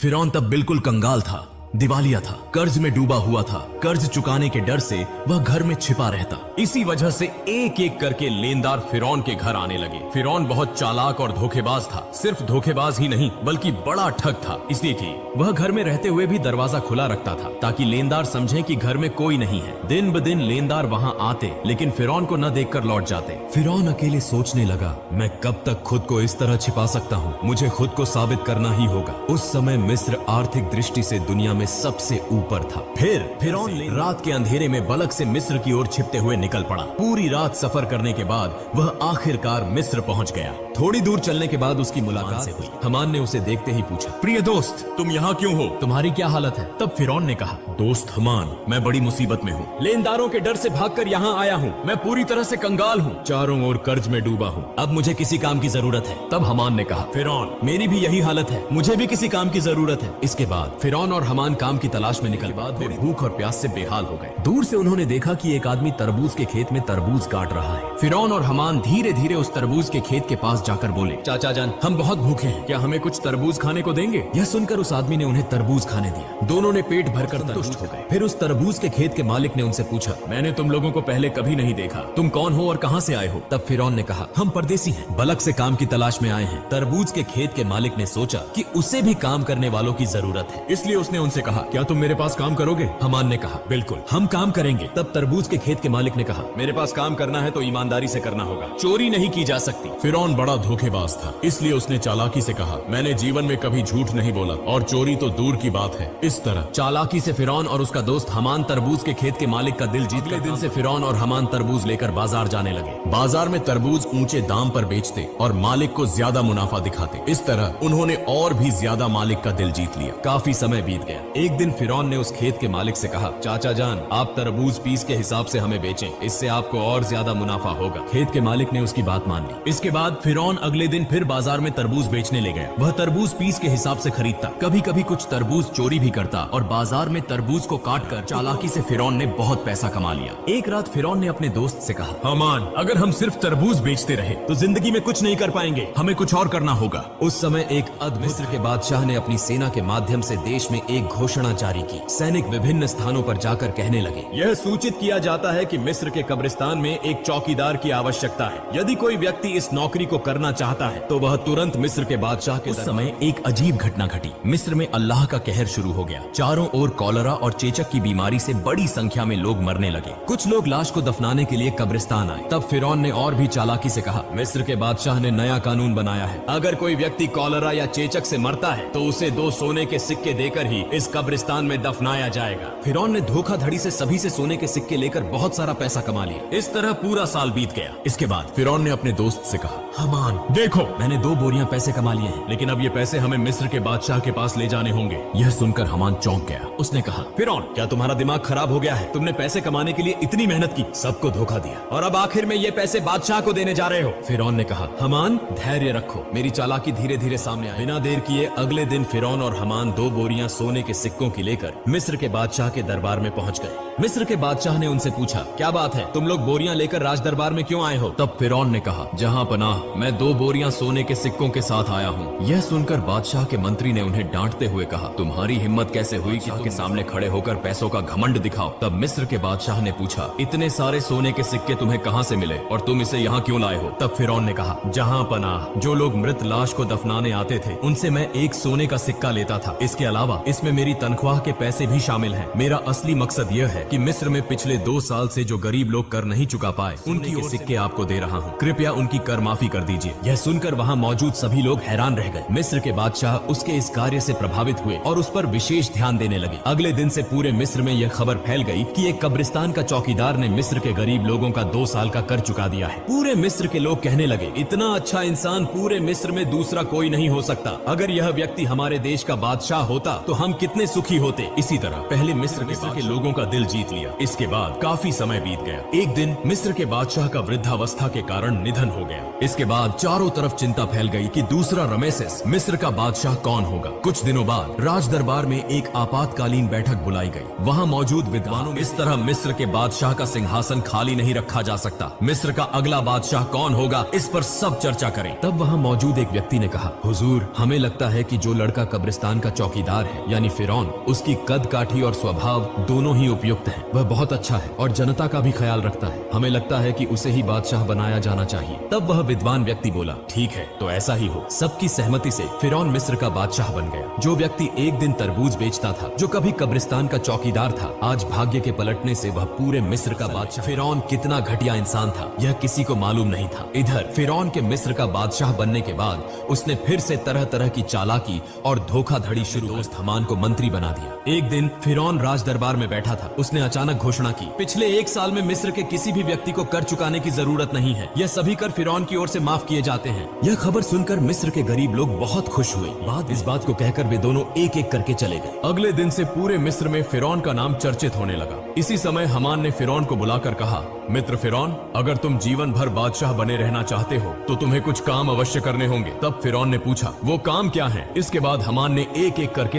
फिरौन तब बिल्कुल कंगाल था, दिवालिया था, कर्ज में डूबा हुआ था। कर्ज चुकाने के डर से वह घर में छिपा रहता। इसी वजह से एक एक करके लेनदार फिरौन के घर आने लगे। फिरौन बहुत चालाक और धोखेबाज था। सिर्फ धोखेबाज ही नहीं बल्कि बड़ा ठग था, इसलिए कि वह घर में रहते हुए भी दरवाजा खुला रखता था ताकि लेनदार समझे कि घर में कोई नहीं है। दिन ब दिन लेनदार वहाँ आते लेकिन फिरौन को न देखकर लौट जाते। फिरौन अकेले सोचने लगा, मैं कब तक खुद को इस तरह छिपा सकता हूँ? मुझे खुद को साबित करना ही होगा। उस समय मिस्र आर्थिक दृष्टि से दुनिया में सबसे ऊपर था। फिर फिरौन रात के अंधेरे में बलक से मिस्र की ओर छिपते हुए निकल पड़ा। पूरी रात सफर करने के बाद वह आखिरकार मिस्र पहुंच गया। थोड़ी दूर चलने के बाद उसकी मुलाकात से हुई। हमान ने उसे देखते ही पूछा, प्रिय दोस्त, तुम यहाँ क्यों हो? तुम्हारी क्या हालत है? तब फिरौन ने कहा, दोस्त हमान, मैं बड़ी मुसीबत में हूँ। लेनदारों के डर से भागकर यहाँ आया हूँ। मैं पूरी तरह से कंगाल हूँ, चारों ओर कर्ज में डूबा हूँ। अब मुझे किसी काम की जरूरत है। तब हमान ने कहा, फिरौन, मेरी भी यही हालत है, मुझे भी किसी काम की जरूरत है। इसके बाद फिरौन और हमान काम की तलाश में निकल बाद वे भूख और प्यास से बेहाल हो गए। दूर से उन्होंने देखा कि एक आदमी तरबूज के खेत में तरबूज काट रहा है। फिरौन और हमान धीरे धीरे उस तरबूज के खेत के पास जाकर बोले, चाचा जान, हम बहुत भूखे हैं, क्या हमें कुछ तरबूज खाने को देंगे? यह सुनकर उस आदमी ने उन्हें तरबूज खाने दिया। दोनों ने पेट भरकर संतुष्ट हो गए। फिर उस तरबूज के खेत के मालिक ने उनसे पूछा, मैंने तुम लोगों को पहले कभी नहीं देखा, तुम कौन हो और कहाँ से आए हो? तब फिरौन ने कहा, हम परदेसी हैं, बलक से काम की तलाश में आए हैं। तरबूज के खेत के मालिक ने सोचा कि उसे भी काम करने वालों की जरूरत है, इसलिए उसने उनसे कहा, क्या तुम मेरे पास काम करोगे? हमान ने कहा, बिल्कुल, हम काम करेंगे। तब तरबूज के खेत के मालिक ने कहा, मेरे पास काम करना है तो ईमानदारी से करना होगा, चोरी नहीं की जा सकती। फिरौन बड़ा धोखेबाज था, इसलिए उसने चालाकी से कहा, मैंने जीवन में कभी झूठ नहीं बोला और चोरी तो दूर की बात है। इस तरह चालाकी से फिरौन और उसका दोस्त हमान तरबूज के खेत के मालिक का दिल जीत। अगले दिन से फिरौन और हमान तरबूज लेकर बाजार जाने लगे। बाजार में तरबूज ऊंचे दाम पर बेचते और मालिक को ज्यादा मुनाफा दिखाते। इस तरह उन्होंने और भी ज्यादा मालिक का दिल जीत लिया। काफी समय बीत गया। एक दिन फिरौन ने उस खेत के मालिक से कहा, चाचा जान, आप तरबूज पीस के हिसाब से हमें बेचें, इससे आपको और ज्यादा मुनाफा होगा। खेत के मालिक ने उसकी बात मान ली। इसके बाद फिरौन अगले दिन फिर बाजार में तरबूज बेचने ले गया। वह तरबूज पीस के हिसाब से खरीदता, कभी कभी कुछ तरबूज चोरी भी करता और बाजार में तरबूज को काटकर चालाकी से फिरौन ने बहुत पैसा कमा लिया। एक रात फिरौन ने अपने दोस्त से कहा, हमान, अगर हम सिर्फ तरबूज बेचते रहे तो जिंदगी में कुछ नहीं कर पाएंगे, हमें कुछ और करना होगा। उस समय एक अद्भुत मिस्र के बादशाह ने अपनी सेना के माध्यम से देश में एक घोषणा जारी की। सैनिक विभिन्न स्थानों पर जाकर कहने लगे, यह सूचित किया जाता है कि मिस्र के कब्रिस्तान में एक चौकीदार की आवश्यकता है। यदि कोई व्यक्ति इस नौकरी को करना चाहता है तो वह तुरंत मिस्र के बादशाह के। उस समय एक अजीब घटना घटी। मिस्र में अल्लाह का कहर शुरू हो गया। चारों ओर कॉलरा और चेचक की बीमारी से बड़ी संख्या में लोग मरने लगे। कुछ लोग लाश को दफनाने के लिए कब्रिस्तान आए। तब फिरौन ने और भी चालाकी से कहा, मिस्र के बादशाह ने नया कानून बनाया है, अगर कोई व्यक्ति कॉलरा या चेचक से मरता है तो उसे 2 सोने के सिक्के देकर ही इस कब्रिस्तान में दफनाया जाएगा। फिरौन ने धोखाधड़ी से सभी से सोने के सिक्के लेकर बहुत सारा पैसा कमा लिया। इस तरह पूरा साल बीत गया। इसके बाद फिरौन ने अपने दोस्त से कहा, हमान, देखो, मैंने 2 बोरियां पैसे कमा लिए हैं, लेकिन अब ये पैसे हमें मिस्र के बादशाह के पास ले जाने होंगे। यह सुनकर हमान चौंक गया। उसने कहा, फिरौन, क्या तुम्हारा दिमाग खराब हो गया है? तुमने पैसे कमाने के लिए इतनी मेहनत की, सबको धोखा दिया और अब आखिर में ये पैसे बादशाह को देने जा रहे हो। फिरौन ने कहा, हमान, धैर्य रखो, मेरी चालाकी धीरे धीरे सामने आई। बिना देर किए अगले दिन फिरौन और हमान 2 बोरियां सोने के सिक्कों की लेकर मिस्र के बादशाह के दरबार में पहुंच गए। मिस्र के बादशाह ने उनसे पूछा, क्या बात है, तुम लोग बोरियां लेकर राज दरबार में क्यों आए हो? तब फिरौन ने कहा, जहां पनाह, मैं 2 बोरियां सोने के सिक्कों के साथ आया हूँ। यह सुनकर बादशाह के मंत्री ने उन्हें डांटते हुए कहा, तुम्हारी हिम्मत कैसे हुई कि के सामने खड़े होकर पैसों का घमंड दिखाओ? तब मिस्र के बादशाह ने पूछा, इतने सारे सोने के सिक्के तुम्हें कहाँ से मिले और तुम इसे यहाँ क्यों लाए हो? तब फिरौन ने कहा, जहाँ पनाह, जो लोग मृत लाश को दफनाने आते थे उनसे मैं 1 सोने का सिक्का लेता था। इसके अलावा इसमें मेरी तनख्वाह के पैसे भी शामिल हैं। मेरा असली मकसद यह है कि मिस्र में पिछले 2 साल से जो गरीब लोग कर नहीं चुका पाए उनकी ये सिक्के आपको दे रहा हूँ, कृपया उनकी कर माफी कर दीजिए। यह सुनकर वहाँ मौजूद सभी लोग हैरान रह गए। मिस्र के बादशाह उसके इस कार्य से प्रभावित हुए और उस पर विशेष ध्यान देने लगे। अगले दिन से पूरे मिस्र में यह खबर फैल गई कि एक कब्रिस्तान का चौकीदार ने मिस्र के गरीब लोगों का 2 साल का कर चुका दिया है। पूरे मिस्र के लोग कहने लगे, इतना अच्छा इंसान पूरे मिस्र में दूसरा कोई नहीं हो सकता। अगर यह व्यक्ति हमारे देश का बादशाह होता तो हम कितने सुखी होते। इसी तरह पहले मिस्र के लोगों का दिल जीत लिया। इसके बाद काफी समय बीत गया। एक दिन मिस्र के बादशाह का वृद्धावस्था के कारण निधन हो गया। इसके बाद बाद चारों तरफ चिंता फैल गई कि दूसरा रमेसेस मिस्र का बादशाह कौन होगा। कुछ दिनों बाद राज दरबार में एक आपातकालीन बैठक बुलाई गई। वहाँ मौजूद विद्वानों इस तरह मिस्र के बादशाह का सिंहासन खाली नहीं रखा जा सकता। मिस्र का अगला बादशाह कौन होगा, इस पर सब चर्चा करें। तब वहाँ मौजूद एक व्यक्ति ने कहा, हुजूर, हमें लगता है कि जो लड़का कब्रिस्तान का चौकीदार है यानी फिरौन, उसकी कद काठी और स्वभाव दोनों ही उपयुक्त हैं। वह बहुत अच्छा है और जनता का भी ख्याल रखता है। हमें लगता है कि उसे ही बादशाह बनाया जाना चाहिए। तब वह विद्वान व्यक्ति बोला, ठीक है, तो ऐसा ही हो। सबकी सहमति से फिरौन मिस्र का बादशाह बन गया। जो व्यक्ति एक दिन तरबूज बेचता था, जो कभी कब्रिस्तान का चौकीदार था, आज भाग्य के पलटने से वह पूरे मिस्र का बादशाह। फिरौन कितना घटिया इंसान था, यह किसी को मालूम नहीं था। इधर फिरौन के मिस्र का बादशाह बनने के बाद उसने फिर से तरह तरह की चालाकी और धोखाधड़ी शुरू। दोस्त हमान को मंत्री बना दिया। एक दिन फिरौन राज दरबार में बैठा था। उसने अचानक घोषणा की, पिछले 1 साल में मिस्र के किसी भी व्यक्ति को कर चुकाने की जरूरत नहीं है। यह सभी कर फिरौन की ओर से माफ किए जाते हैं। यह खबर सुनकर मिस्र के गरीब लोग बहुत खुश हुए। इस बात को कहकर वे दोनों एक एक करके चले गए। अगले दिन से पूरे मिस्र में फिरौन का नाम चर्चित होने लगा। इसी समय हमान ने फिरौन को बुलाकर कहा, मित्र फिरौन, अगर तुम जीवन भर बादशाह बने रहना चाहते हो तो तुम्हें कुछ काम अवश्य करने होंगे। तब फिरौन ने पूछा, वो काम क्या है? इसके बाद हमान ने एक एक करके